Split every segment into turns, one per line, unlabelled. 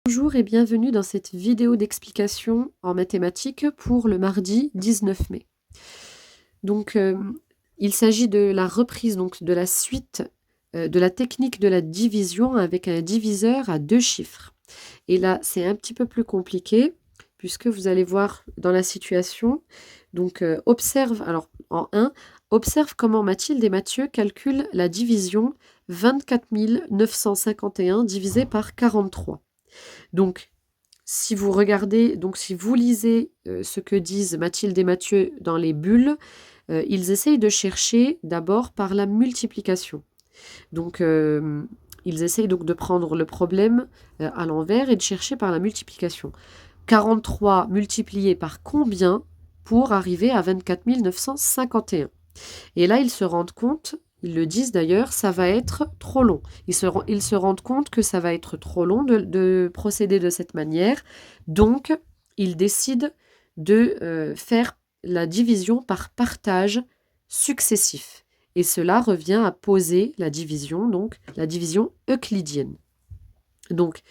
Bonjour et bienvenue dans cette vidéo d'explication en mathématiques pour le mardi 19 mai. Donc, il s'agit de la reprise de la suite de la technique de la division avec un diviseur à deux chiffres. Et là, c'est un petit peu plus compliqué puisque vous allez voir dans la situation. Donc, observe, alors en 1, observe comment Mathilde et Mathieu calculent la division 24 951 divisé par 43. Donc, si vous regardez, donc si vous lisez ce que disent Mathilde et Mathieu dans les bulles, ils essayent de chercher d'abord par la multiplication. Donc, ils essayent donc de prendre le problème à l'envers et de chercher par la multiplication. 43 multiplié par combien pour arriver à 24 951 ? Et là, ils se rendent compte, ils le disent d'ailleurs, ça va être trop long. Ils se rendent compte que ça va être trop long de procéder de cette manière. Donc, ils décident de faire la division par partage successif. Et cela revient à poser la division, donc la division euclidienne. Donc,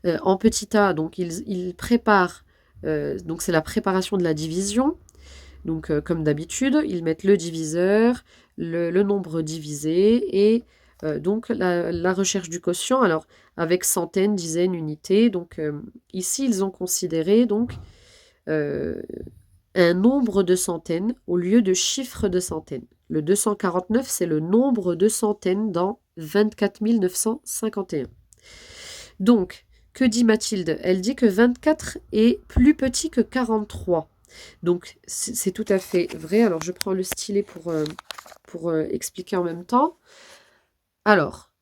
en petit a, donc ils préparent, donc c'est la préparation de la division. Donc, comme d'habitude, ils mettent le diviseur, le nombre divisé et donc la recherche du quotient. Alors, avec centaines, dizaines, unités. Donc, ici, ils ont considéré donc un nombre de centaines au lieu de chiffres de centaines. Le 249, c'est le nombre de centaines dans 24 951. Donc, que dit Mathilde ? Elle dit que 24 est plus petit que 43. Donc, c'est tout à fait vrai. Alors, je prends le stylet pour expliquer en même temps. Alors,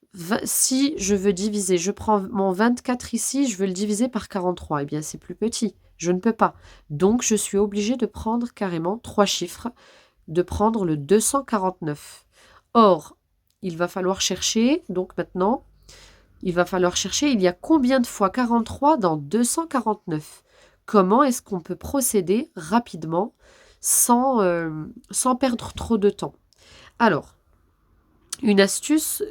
si je veux diviser, je prends mon 24 ici, je veux le diviser par 43. Eh bien, c'est plus petit. Je ne peux pas. Donc, je suis obligée de prendre carrément 3 chiffres, de prendre le 249. Or, il va falloir chercher, donc maintenant, il va falloir chercher, il y a combien de fois 43 dans 249 ? Comment est-ce qu'on peut procéder rapidement sans perdre trop de temps ? Alors, une astuce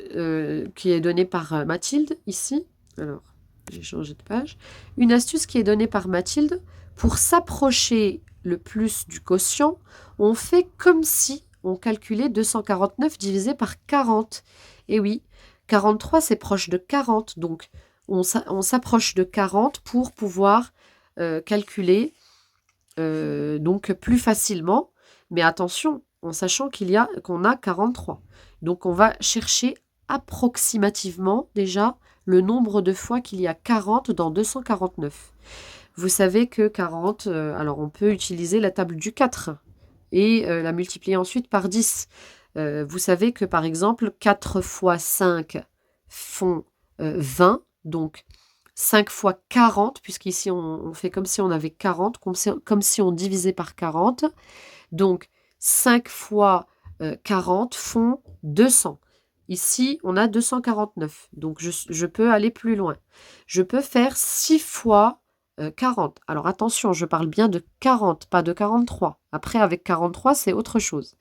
qui est donnée par Mathilde ici. Alors, j'ai changé de page. Une astuce qui est donnée par Mathilde pour s'approcher le plus du quotient, on fait comme si on calculait 249 divisé par 40. Et oui, 43 c'est proche de 40, donc on s'approche de 40 pour pouvoir calculer donc plus facilement, mais attention, en sachant qu'on a 43. Donc on va chercher approximativement déjà le nombre de fois qu'il y a 40 dans 249. Vous savez que 40, alors on peut utiliser la table du 4 et la multiplier ensuite par 10. Vous savez que par exemple 4 fois 5 font 20, donc 5 fois 40, puisqu'ici on fait comme si on avait 40, comme si on divisait par 40. Donc 5 fois 40 font 200. Ici, on a 249. Donc je peux aller plus loin. Je peux faire 6 fois 40. Alors attention, je parle bien de 40, pas de 43. Après, avec 43, c'est autre chose.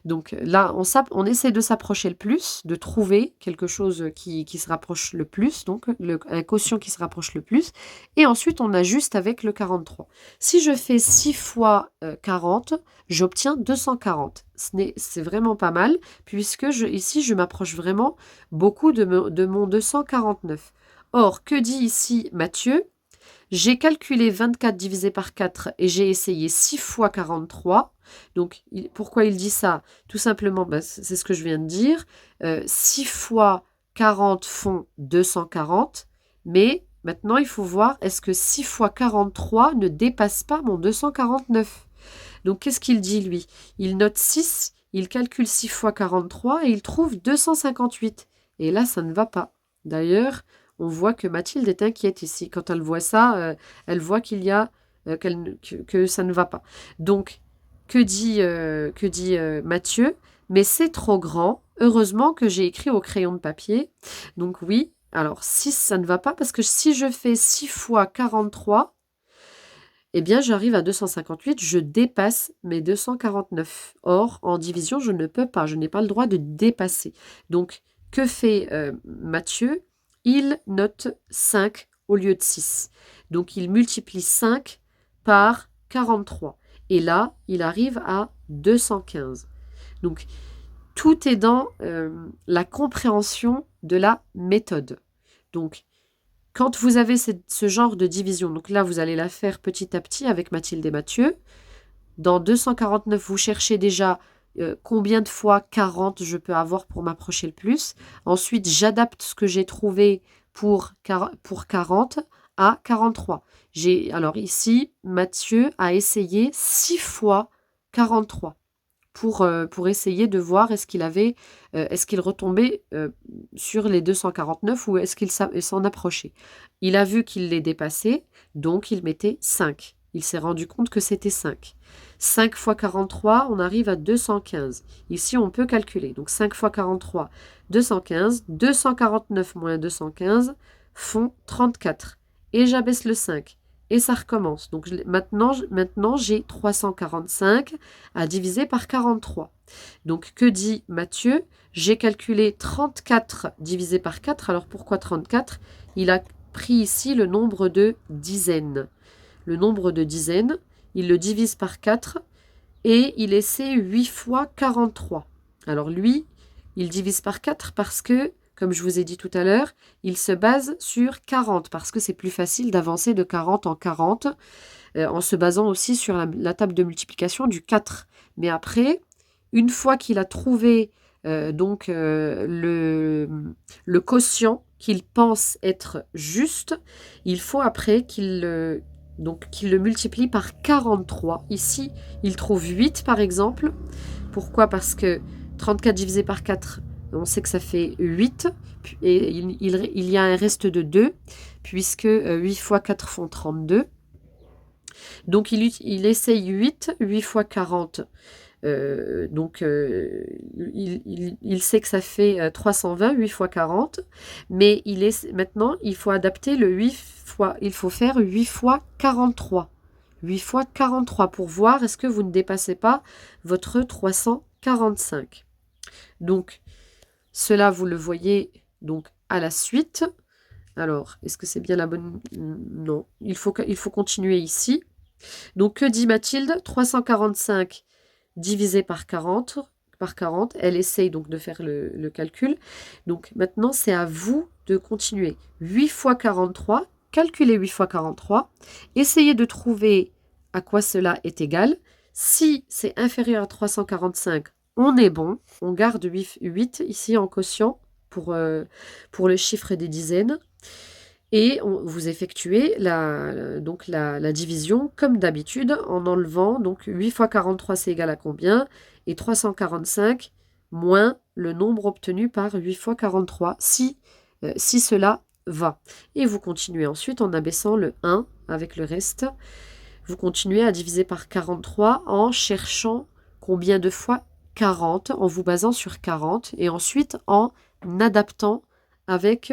Donc là, on essaie de s'approcher le plus, de trouver quelque chose qui se rapproche le plus, donc un quotient qui se rapproche le plus. Et ensuite, on ajuste avec le 43. Si je fais 6 fois 40, j'obtiens 240. C'est vraiment pas mal, puisque ici, je m'approche vraiment beaucoup de mon 249. Or, que dit ici Mathieu ? J'ai calculé 24 divisé par 4 et j'ai essayé 6 fois 43. Donc, pourquoi il dit ça ? Tout simplement, c'est ce que je viens de dire. 6 fois 40 font 240. Mais maintenant, il faut voir, est-ce que 6 fois 43 ne dépasse pas mon 249 ? Donc, qu'est-ce qu'il dit, lui ? Il note 6, il calcule 6 fois 43 et il trouve 258. Et là, ça ne va pas. D'ailleurs, on voit que Mathilde est inquiète ici. Quand elle voit ça, elle voit qu'il y a que ça ne va pas. Donc, que dit Mathieu ? Mais c'est trop grand. Heureusement que j'ai écrit au crayon de papier. Donc oui, alors 6, ça ne va pas parce que si je fais 6 fois 43, eh bien, j'arrive à 258, je dépasse mes 249. Or, en division, je ne peux pas, je n'ai pas le droit de dépasser. Donc, que fait Mathieu ? Il note 5 au lieu de 6. Donc, il multiplie 5 par 43. Et là, il arrive à 215. Donc, tout est dans la compréhension de la méthode. Donc, quand vous avez ce genre de division, donc là, vous allez la faire petit à petit avec Mathilde et Mathieu. Dans 249, vous cherchez déjà combien de fois 40 je peux avoir pour m'approcher le plus. Ensuite, j'adapte ce que j'ai trouvé pour 40 à 43. Alors ici, Mathieu a essayé 6 fois 43 pour essayer de voir est-ce qu'il retombait sur les 249 ou est-ce qu'il s'en approchait. Il a vu qu'il les dépassait, donc il mettait 5. Il s'est rendu compte que c'était 5. 5 fois 43, on arrive à 215. Ici, on peut calculer. Donc 5 fois 43, 215. 249 moins 215 font 34. Et j'abaisse le 5. Et ça recommence. Donc maintenant j'ai 345 à diviser par 43. Donc que dit Mathieu? J'ai calculé 34 divisé par 4. Alors pourquoi 34? Il a pris ici le nombre de dizaines. Le nombre de dizaines, il le divise par 4 et il essaie 8 fois 43. Alors lui, il divise par 4 parce que, comme je vous ai dit tout à l'heure, il se base sur 40 parce que c'est plus facile d'avancer de 40 en 40 en se basant aussi sur la table de multiplication du 4. Mais après, une fois qu'il a trouvé le quotient qu'il pense être juste, il faut après qu'il le multiplie par 43. Ici, il trouve 8 par exemple. Pourquoi? Parce que 34 divisé par 4, on sait que ça fait 8. Et il y a un reste de 2, puisque 8 fois 4 font 32. Donc, il essaye 8 fois 40. Il sait que ça fait 320, 8 fois 40. Mais maintenant, il faut adapter le 8 fois. Il faut faire 8 fois 43. 8 fois 43 pour voir est-ce que vous ne dépassez pas votre 345. Donc, cela, vous le voyez donc à la suite. Alors, est-ce que c'est bien la bonne? Non, il faut continuer ici. Donc, que dit Mathilde? 345 divisé par 40. Elle essaye donc de faire le calcul. Donc, maintenant, c'est à vous de continuer. 8 fois 43, calculez 8 fois 43. Essayez de trouver à quoi cela est égal. Si c'est inférieur à 345, on est bon. On garde 8 ici en quotient pour le chiffre des dizaines. Et vous effectuez la division comme d'habitude en enlevant, donc 8 fois 43 c'est égal à combien? Et 345 moins le nombre obtenu par 8 fois 43, si cela va. Et vous continuez ensuite en abaissant le 1 avec le reste. Vous continuez à diviser par 43 en cherchant combien de fois 40, en vous basant sur 40, et ensuite en adaptant avec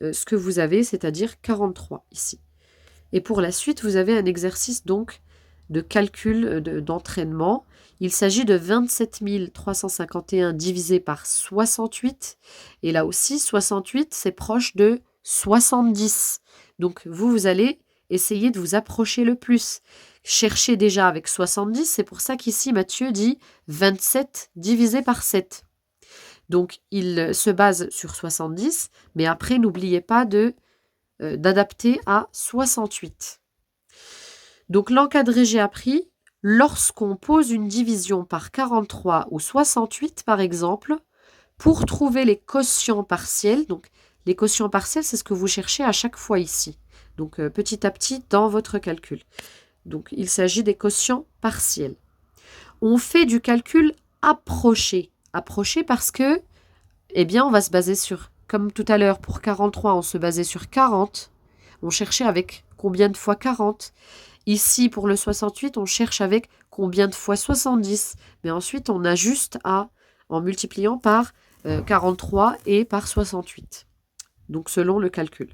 ce que vous avez, c'est-à-dire 43 ici. Et pour la suite, vous avez un exercice donc de calcul d'entraînement. Il s'agit de 27 351 divisé par 68. Et là aussi, 68, c'est proche de 70. Donc vous allez essayer de vous approcher le plus. Cherchez déjà avec 70, c'est pour ça qu'ici Mathieu dit 27 divisé par 7. Donc, il se base sur 70, mais après, n'oubliez pas d'adapter à 68. Donc, l'encadré, j'ai appris, lorsqu'on pose une division par 43 ou 68, par exemple, pour trouver les quotients partiels, donc les quotients partiels, c'est ce que vous cherchez à chaque fois ici. Donc, petit à petit, dans votre calcul. Donc, il s'agit des quotients partiels. On fait du calcul approché. Approché parce que, eh bien, on va se baser sur, comme tout à l'heure, pour 43, on se basait sur 40. On cherchait avec combien de fois 40. Ici, pour le 68, on cherche avec combien de fois 70. Mais ensuite, on ajuste en multipliant par 43 et par 68. Donc, selon le calcul.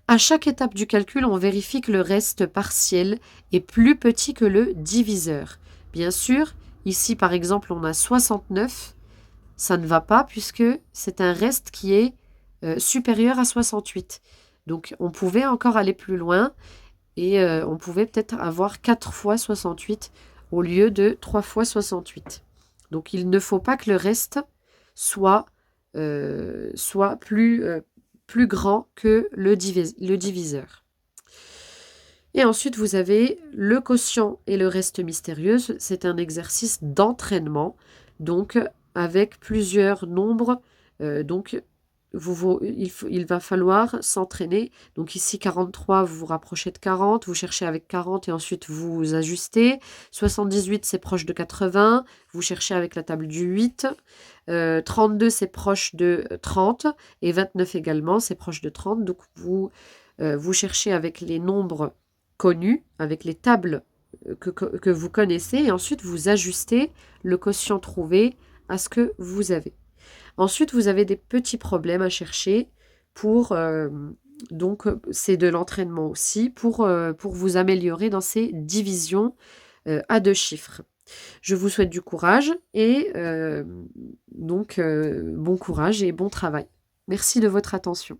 À chaque étape du calcul, on vérifie que le reste partiel est plus petit que le diviseur. Bien sûr, ici, par exemple, on a 69. Ça ne va pas puisque c'est un reste qui est supérieur à 68. Donc, on pouvait encore aller plus loin et on pouvait peut-être avoir 4 fois 68 au lieu de 3 fois 68. Donc, il ne faut pas que le reste soit, soit plus grand que le diviseur. Et ensuite, vous avez le quotient et le reste mystérieux. C'est un exercice d'entraînement, donc avec plusieurs nombres. Donc, il va falloir s'entraîner. Donc ici, 43, vous vous rapprochez de 40, vous cherchez avec 40 et ensuite vous ajustez. 78, c'est proche de 80, vous cherchez avec la table du 8. 32, c'est proche de 30 et 29 également, c'est proche de 30. Donc vous cherchez avec les nombres connus, avec les tables que vous connaissez et ensuite vous ajustez le quotient trouvé à ce que vous avez. Ensuite, vous avez des petits problèmes à chercher pour, donc c'est de l'entraînement aussi, pour vous améliorer dans ces divisions à 2 chiffres. Je vous souhaite du courage et donc bon courage et bon travail. Merci de votre attention.